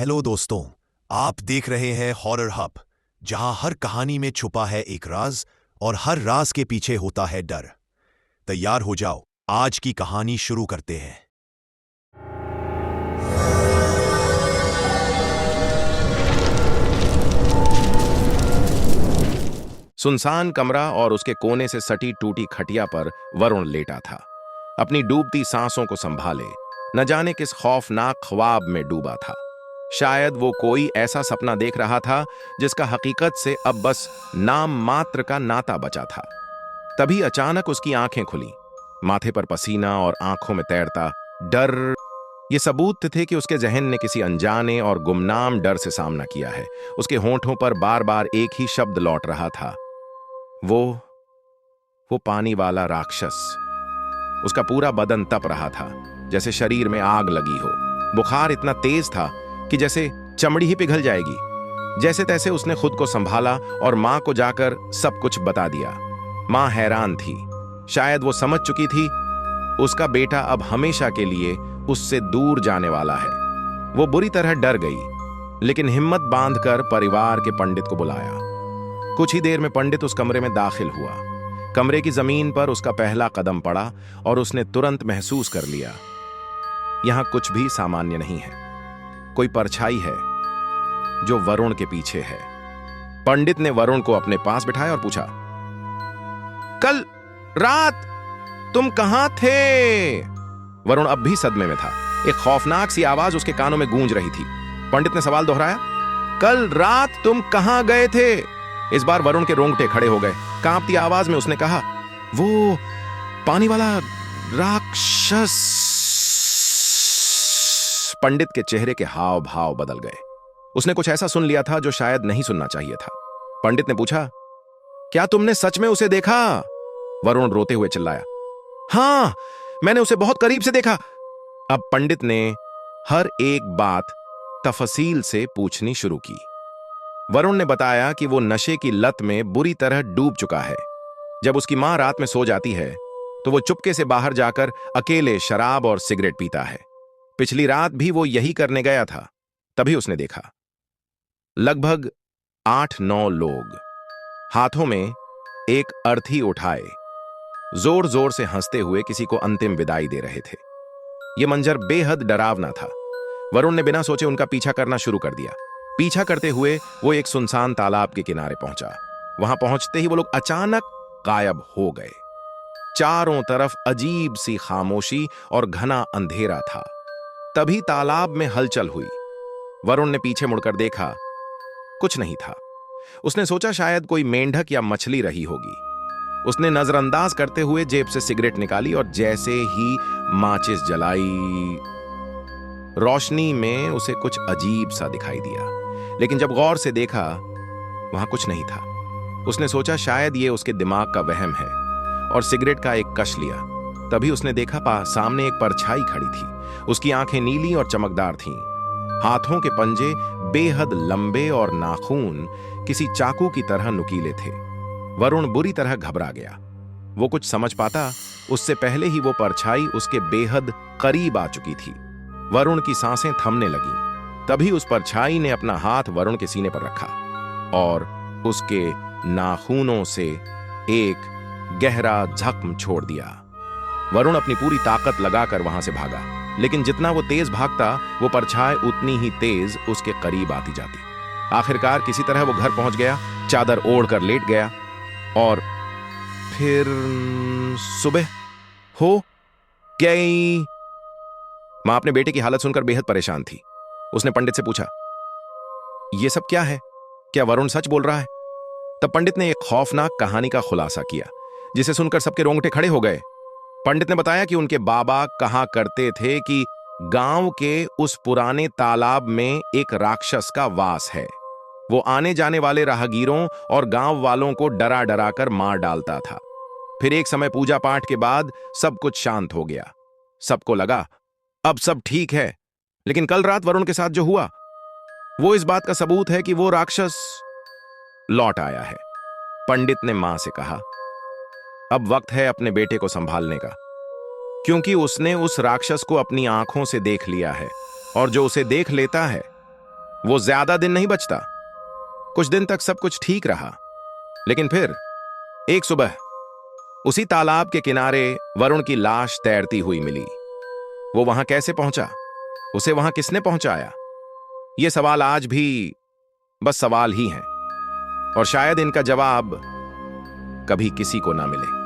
Hello दोस्तों, आप देख रहे हैं हॉरर हब, जहां हर कहानी में छुपा है एक राज और हर राज के पीछे होता है डर। तैयार हो जाओ, आज की कहानी शुरू करते हैं। सुनसान कमरा और उसके कोने से सटी टूटी खटिया पर वरुण लेटा था, अपनी डूबती सांसों को संभाले। न जाने किस खौफनाक ख्वाब में डूबा था। शायद वो कोई ऐसा सपना देख रहा था जिसका हकीकत से अब बस नाम मात्र का नाता बचा था। तभी अचानक उसकी आंखें खुली। माथे पर पसीना और आंखों में तैरता डर, ये सबूत थे कि उसके जहन ने किसी अनजाने और गुमनाम डर से सामना किया है। उसके होंठों पर बार बार एक ही शब्द लौट रहा था, वो पानी वाला राक्षस। उसका पूरा बदन तप रहा था, जैसे शरीर में आग लगी हो। बुखार इतना तेज था कि जैसे चमड़ी ही पिघल जाएगी। जैसे तैसे उसने खुद को संभाला और मां को जाकर सब कुछ बता दिया। मां हैरान थी। शायद वो समझ चुकी थी उसका बेटा अब हमेशा के लिए उससे दूर जाने वाला है। वो बुरी तरह डर गई, लेकिन हिम्मत बांधकर परिवार के पंडित को बुलाया। कुछ ही देर में पंडित उस कमरे में दाखिल हुआ। कमरे की जमीन पर उसका पहला कदम पड़ा और उसने तुरंत महसूस कर लिया, यहां कुछ भी सामान्य नहीं है। कोई परछाई है जो वरुण के पीछे है। पंडित ने वरुण को अपने पास बिठाया और पूछा, कल रात तुम कहां थे? वरुण अब भी सदमे में था। एक खौफनाक सी आवाज उसके कानों में गूंज रही थी। पंडित ने सवाल दोहराया, कल रात तुम कहां गए थे? इस बार वरुण के रोंगटे खड़े हो गए। कांपती आवाज में उसने कहा, वो पानी वाला राक्षस। पंडित के चेहरे के हाव भाव बदल गए। उसने कुछ ऐसा सुन लिया था जो शायद नहीं सुनना चाहिए था। पंडित ने पूछा, क्या तुमने सच में उसे देखा? वरुण रोते हुए चिल्लाया, हां, मैंने उसे बहुत करीब से देखा। अब पंडित ने हर एक बात तफसील से पूछनी शुरू की। वरुण ने बताया कि वो नशे की लत में बुरी तरह डूब चुका है। जब उसकी मां रात में सो जाती है तो वो चुपके से बाहर जाकर अकेले शराब और सिगरेट पीता है। पिछली रात भी वो यही करने गया था। तभी उसने देखा लगभग 8-9 लोग हाथों में एक अर्थी उठाए जोर जोर से हंसते हुए किसी को अंतिम विदाई दे रहे थे। यह मंजर बेहद डरावना था। वरुण ने बिना सोचे उनका पीछा करना शुरू कर दिया। पीछा करते हुए वो एक सुनसान तालाब के किनारे पहुंचा। वहां पहुंचते ही वो लोग अचानक गायब हो गए। चारों तरफ अजीब सी खामोशी और घना अंधेरा था। तभी तालाब में हलचल हुई। वरुण ने पीछे मुड़कर देखा, कुछ नहीं था। उसने सोचा शायद कोई मेंढक या मछली रही होगी। उसने नजरअंदाज करते हुए जेब से सिगरेट निकाली और जैसे ही माचिस जलाई, रोशनी में उसे कुछ अजीब सा दिखाई दिया। लेकिन जब गौर से देखा, वहां कुछ नहीं था। उसने सोचा शायद ये उसके दिमाग का वहम है और सिगरेट का एक कश लिया। तभी उसने देखा सामने एक परछाई खड़ी थी। उसकी आंखें नीली और चमकदार थीं। हाथों के पंजे बेहद लंबे और नाखून किसी चाकू की तरह नुकीले थे। वरुण बुरी तरह घबरा गया। वो कुछ समझ पाता उससे पहले ही वो परछाई उसके बेहद करीब आ चुकी थी। वरुण की सांसें थमने लगीं। तभी उस परछाई ने अपना हाथ वरुण के सीने पर रखा और उसके नाखूनों से एक गहरा जख्म छोड़ दिया। वरुण अपनी पूरी ताकत लगाकर वहां से भागा, लेकिन जितना वो तेज भागता, वो परछाई उतनी ही तेज उसके करीब आती जाती। आखिरकार किसी तरह वो घर पहुंच गया, चादर ओढ़कर लेट गया और फिर सुबह हो गई। मां अपने बेटे की हालत सुनकर बेहद परेशान थी। उसने पंडित से पूछा, यह सब क्या है? क्या वरुण सच बोल रहा है? तब पंडित ने एक खौफनाक कहानी का खुलासा किया, जिसे सुनकर सबके रोंगटे खड़े हो गए। पंडित ने बताया कि उनके बाबा कहा करते थे कि गांव के उस पुराने तालाब में एक राक्षस का वास है। वो आने जाने वाले राहगीरों और गांव वालों को डरा डरा कर मार डालता था। फिर एक समय पूजा पाठ के बाद सब कुछ शांत हो गया। सबको लगा अब सब ठीक है। लेकिन कल रात वरुण के साथ जो हुआ, वो इस बात का सबूत है कि वो राक्षस लौट आया है। पंडित ने मां से कहा, अब वक्त है अपने बेटे को संभालने का, क्योंकि उसने उस राक्षस को अपनी आंखों से देख लिया है और जो उसे देख लेता है वो ज्यादा दिन नहीं बचता। कुछ दिन तक सब कुछ ठीक रहा, लेकिन फिर एक सुबह उसी तालाब के किनारे वरुण की लाश तैरती हुई मिली। वो वहां कैसे पहुंचा? उसे वहां किसने पहुंचाया? ये सवाल आज भी बस सवाल ही हैं, और शायद इनका जवाब कभी किसी को ना मिले।